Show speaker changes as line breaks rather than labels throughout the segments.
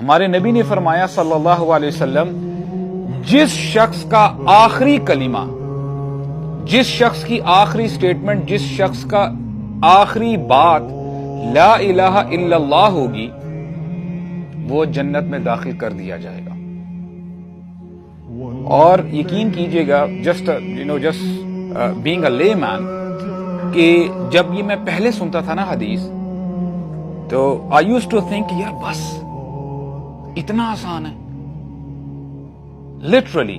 ہمارے نبی نے فرمایا صلی اللہ علیہ وسلم، جس شخص کا آخری کلمہ، جس شخص کی آخری سٹیٹمنٹ، جس شخص کا آخری بات لا الہ الا اللہ ہوگی، وہ جنت میں داخل کر دیا جائے گا۔ اور یقین کیجئے گا، جسٹ بینگ اے لے مین، کہ جب یہ میں پہلے سنتا تھا نا حدیث، تو آئی یوز ٹو تھنک یار بس اتنا آسان ہے، لٹرلی۔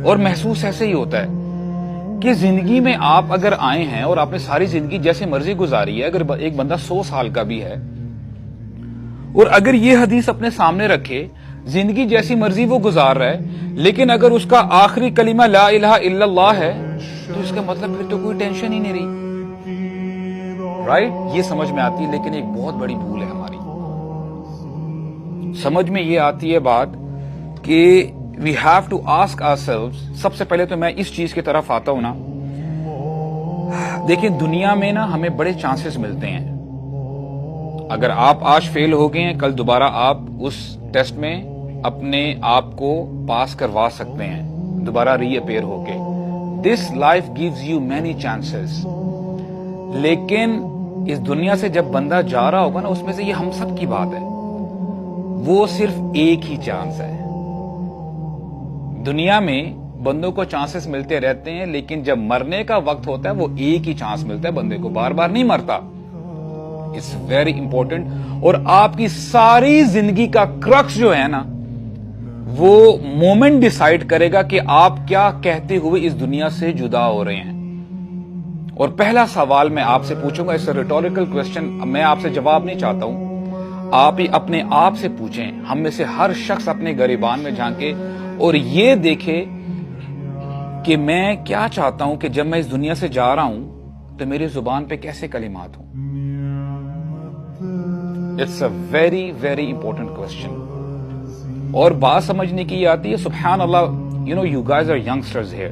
اور محسوس ایسے ہی ہوتا ہے کہ زندگی میں آپ اگر آئے ہیں اور آپ نے ساری زندگی جیسے مرضی گزاری ہے، اگر ایک بندہ 100 سال کا بھی ہے اور اگر یہ حدیث اپنے سامنے رکھے، زندگی جیسی مرضی وہ گزار رہا ہے، لیکن اگر اس کا آخری کلمہ لا الہ الا اللہ ہے، تو اس کا مطلب پھر تو کوئی ٹینشن ہی نہیں رہی، رائٹ؟ یہ سمجھ میں آتی ہے، لیکن ایک بہت بڑی بھول ہے ہماری۔ سمجھ میں یہ آتی ہے بات کہ we have to ask ourselves. سب سے پہلے تو میں اس چیز کی طرف آتا ہوں نا، دیکھیں دنیا میں نا ہمیں بڑے چانسز ملتے ہیں۔ اگر آپ آج فیل ہو گئے ہیں، کل دوبارہ آپ اس ٹیسٹ میں اپنے آپ کو پاس کروا سکتے ہیں، دوبارہ ری اپیئر ہو کے۔ This life gives you many chances, لیکن اس دنیا سے جب بندہ جا رہا ہوگا نا، اس میں سے یہ ہم سب کی بات ہے، وہ صرف ایک ہی چانس ہے۔ دنیا میں بندوں کو چانسز ملتے رہتے ہیں، لیکن جب مرنے کا وقت ہوتا ہے وہ ایک ہی چانس ملتا ہے بندے کو، بار بار نہیں مرتا۔ It's very important. اور آپ کی ساری زندگی کا کرکس جو ہے نا، وہ مومنٹ ڈیسائیڈ کرے گا کہ آپ کیا کہتے ہوئے اس دنیا سے جدا ہو رہے ہیں۔ اور پہلا سوال میں آپ سے پوچھوں گا، اس ریٹوریکل کوسچن، میں آپ سے جواب نہیں چاہتا ہوں، آپ ہی اپنے آپ سے پوچھیں، ہم میں سے ہر شخص اپنے گریبان میں جھانکے اور یہ دیکھے کہ میں کیا چاہتا ہوں کہ جب میں اس دنیا سے جا رہا ہوں تو میری زبان پہ کیسے کلمات ہوں۔ It's a very very important question. اور بات سمجھنے کی یہ آتی ہے، سبحان اللہ، you guys are youngsters here,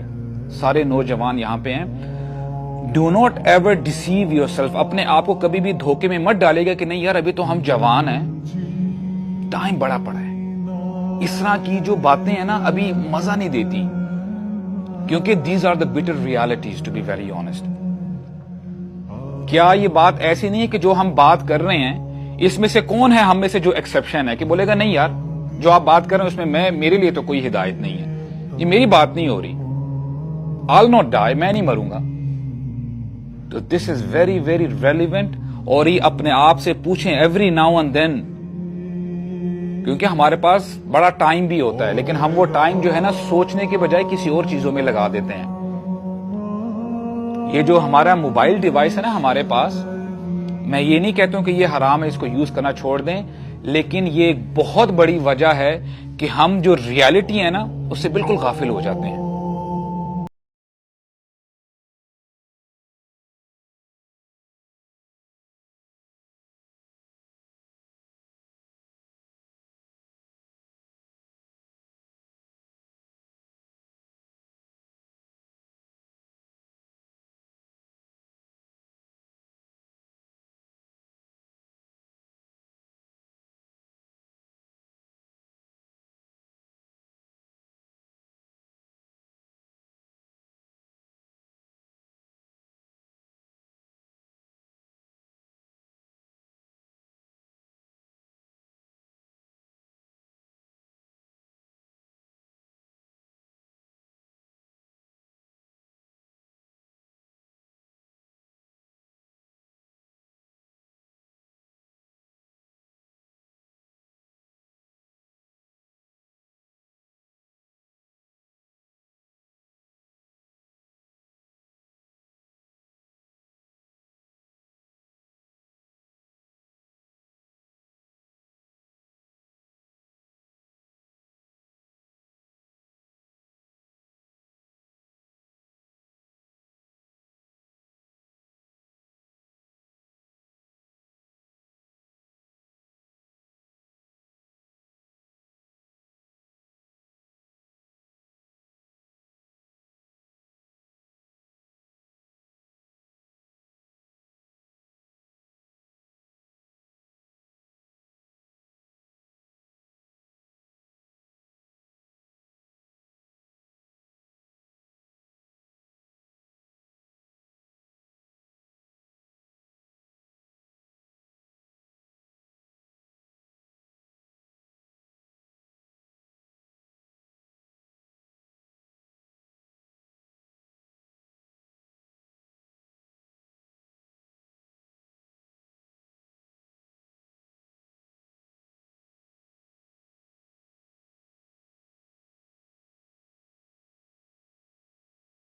سارے نوجوان یہاں پہ ہیں۔ Do not ever deceive yourself, اپنے آپ کو کبھی بھی دھوکے میں مت ڈالے گا کہ نہیں یار ابھی تو ہم جوان ہیں، ٹائم بڑا پڑا ہے، اس طرح کی جو باتیں ہیں نا ابھی مزہ نہیں دیتی، کیونکہ these are the bitter realities to be very honest. کیا یہ بات ایسی نہیں ہے کہ جو ہم بات کر رہے ہیں اس میں سے کون ہے ہم میں سے جو ایکسپشن ہے کہ بولے گا نہیں یار جو آپ بات کر رہے ہیں اس میں میرے لیے تو کوئی ہدایت نہیں ہے، یہ میری بات نہیں ہو رہی، I'll not die، میں نہیں مروں گا۔ تو دس از ویری ویری ریلیونٹ۔ اور یہ اپنے آپ سے پوچھیں ایوری ناؤ اینڈ دین، کیونکہ ہمارے پاس بڑا ٹائم بھی ہوتا ہے، لیکن ہم وہ ٹائم جو ہے نا سوچنے کے بجائے کسی اور چیزوں میں لگا دیتے ہیں۔ یہ جو ہمارا موبائل ڈیوائس ہے نا ہمارے پاس، میں یہ نہیں کہتا ہوں کہ یہ حرام ہے، اس کو یوز کرنا چھوڑ دیں، لیکن یہ ایک بہت بڑی وجہ ہے کہ ہم جو ریالٹی ہے نا اس سے بالکل غافل ہو جاتے ہیں۔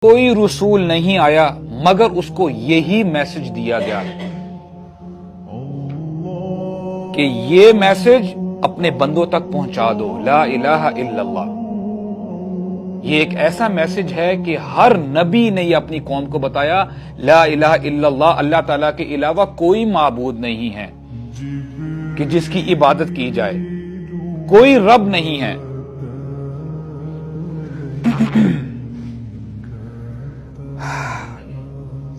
کوئی رسول نہیں آیا مگر اس کو یہی میسج دیا گیا کہ یہ میسج اپنے بندوں تک پہنچا دو، لا الہ الا اللہ۔ یہ ایک ایسا میسج ہے کہ ہر نبی نے یہ اپنی قوم کو بتایا، لا الہ الا اللہ، اللہ تعالیٰ کے علاوہ کوئی معبود نہیں ہے کہ جس کی عبادت کی جائے، کوئی رب نہیں ہے۔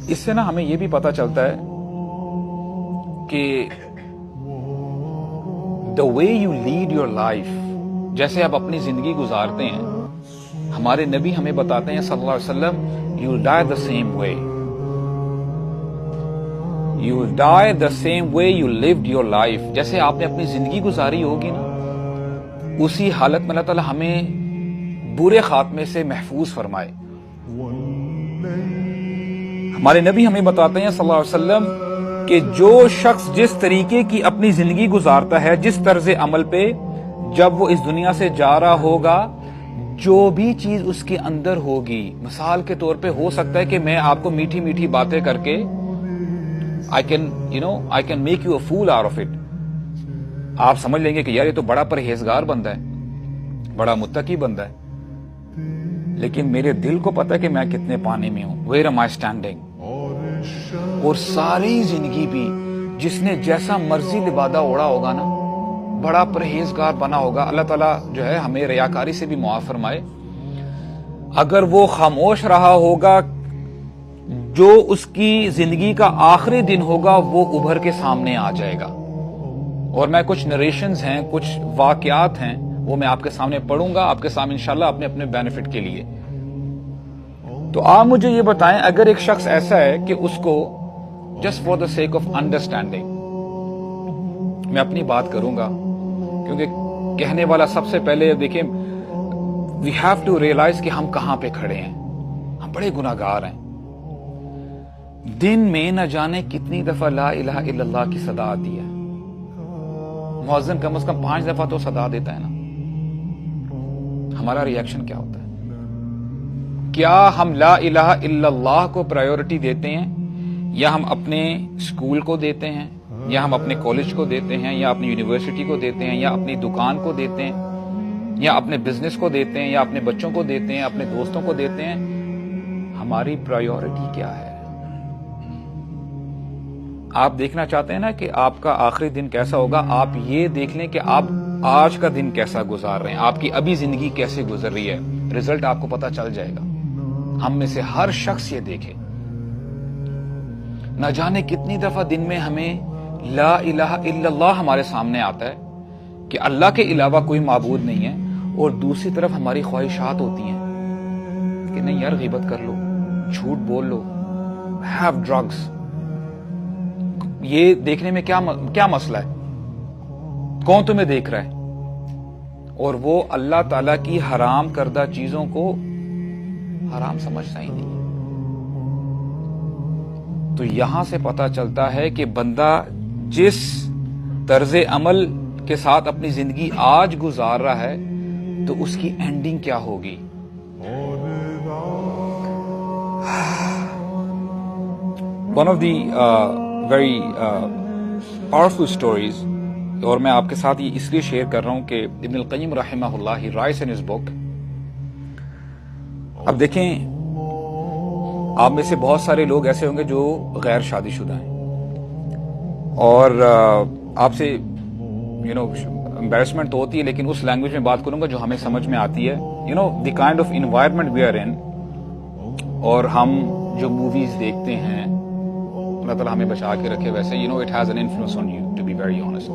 اس سے نا ہمیں یہ بھی پتا چلتا ہے کہ the way you lead your life، جیسے آپ اپنی زندگی گزارتے ہیں، ہمارے نبی ہمیں بتاتے ہیں صلی اللہ علیہ وسلم، you will die the same way، you will die the same way you lived your life۔ جیسے آپ نے اپنی زندگی گزاری ہوگی نا، اسی حالت میں اللہ تعالیٰ ہمیں برے خاتمے سے محفوظ فرمائے۔ ہمارے نبی ہمیں بتاتے ہیں صلی اللہ علیہ وسلم کہ جو شخص جس طریقے کی اپنی زندگی گزارتا ہے، جس طرز عمل پہ، جب وہ اس دنیا سے جا رہا ہوگا، جو بھی چیز اس کے اندر ہوگی، مثال کے طور پہ ہو سکتا ہے کہ میں آپ کو میٹھی میٹھی باتیں کر کے I can make you a fool out of it۔ آپ سمجھ لیں گے کہ یار یہ تو بڑا پرہیزگار بندہ ہے، بڑا متقی بندہ ہے، لیکن میرے دل کو پتا ہے کہ میں کتنے پانی میں ہوں، where am I standing۔ اور ساری زندگی بھی جس نے جیسا مرضی لبادہ اوڑا ہوگا نا، بڑا پرہیزگار بنا ہوگا، اللہ تعالیٰ جو ہے ہمیں ریاکاری سے بھی معاف فرمائے، اگر وہ خاموش رہا ہوگا، جو اس کی زندگی کا آخری دن ہوگا وہ ابھر کے سامنے آ جائے گا۔ اور میں کچھ نریشنز ہیں، کچھ واقعات ہیں، وہ میں آپ کے سامنے پڑھوں گا، آپ کے سامنے انشاءاللہ اپنے اپنے بینیفٹ کے لیے۔ تو آپ مجھے یہ بتائیں، اگر ایک شخص ایسا ہے کہ اس کو just for the sake of understanding, میں اپنی بات کروں گا کیونکہ کہنے والا سب سے پہلے دیکھیں، وی ہیو ٹو ریئلائز کہ ہم کہاں پہ کھڑے ہیں، ہم بڑے گناہگار ہیں۔ دن میں نہ جانے کتنی دفعہ لا الہ الا اللہ کی صدا آتی ہے، مؤذن کم از کم 5 دفعہ تو صدا دیتا ہے نا، ہمارا ری ایکشن کیا ہوتا ہے؟ کیا ہم لا الہ الا اللہ کو پرائیورٹی دیتے ہیں، یا ہم اپنے اسکول کو دیتے ہیں، یا ہم اپنے کالج کو دیتے ہیں، یا اپنی یونیورسٹی کو دیتے ہیں، یا اپنی دکان کو دیتے ہیں، یا اپنے بزنس کو دیتے ہیں، یا اپنے بچوں کو دیتے ہیں، اپنے دوستوں کو دیتے ہیں؟ ہماری پرائیورٹی کیا ہے؟ آپ دیکھنا چاہتے ہیں نا کہ آپ کا آخری دن کیسا ہوگا، آپ یہ دیکھ لیں کہ آپ آج کا دن کیسا گزار رہے ہیں، آپ کی ابھی زندگی کیسے گزر رہی ہے، رزلٹ آپ کو پتا چل جائے گا۔ ہم میں سے ہر شخص یہ دیکھے، نہ جانے کتنی دفعہ دن میں ہمیں لا الہ الا اللہ ہمارے سامنے آتا ہے کہ اللہ کے علاوہ کوئی معبود نہیں ہے، اور دوسری طرف ہماری خواہشات ہوتی ہیں کہ نہیں یار غیبت کر لو، جھوٹ بول لو، ہیو ڈرگس۔ یہ دیکھنے میں کیا مسئلہ ہے؟ کون تمہیں دیکھ رہا ہے؟ اور وہ اللہ تعالیٰ کی حرام کردہ چیزوں کو حرام سمجھتا ہی نہیں۔ تو یہاں سے پتا چلتا ہے کہ بندہ جس طرز عمل کے ساتھ اپنی زندگی آج گزار رہا ہے تو اس کی اینڈنگ کیا ہوگی۔ One of the very powerful stories, اور میں آپ کے ساتھ یہ اس لیے شیئر کر رہا ہوں کہ ابن القیم رحمہ اللہ he writes in his book. اب دیکھیں، آپ میں سے بہت سارے لوگ ایسے ہوں گے جو غیر شادی شدہ ہیں، اور آپ سے امبیرسمنٹ تو ہوتی ہے، لیکن اس لینگویج میں بات کروں گا جو ہمیں سمجھ میں آتی ہے، the kind of environment we are in, اور ہم جو موویز دیکھتے ہیں، اللہ تعالیٰ ہمیں بچا کے رکھے، ویسے it has an influence on you to be very honest.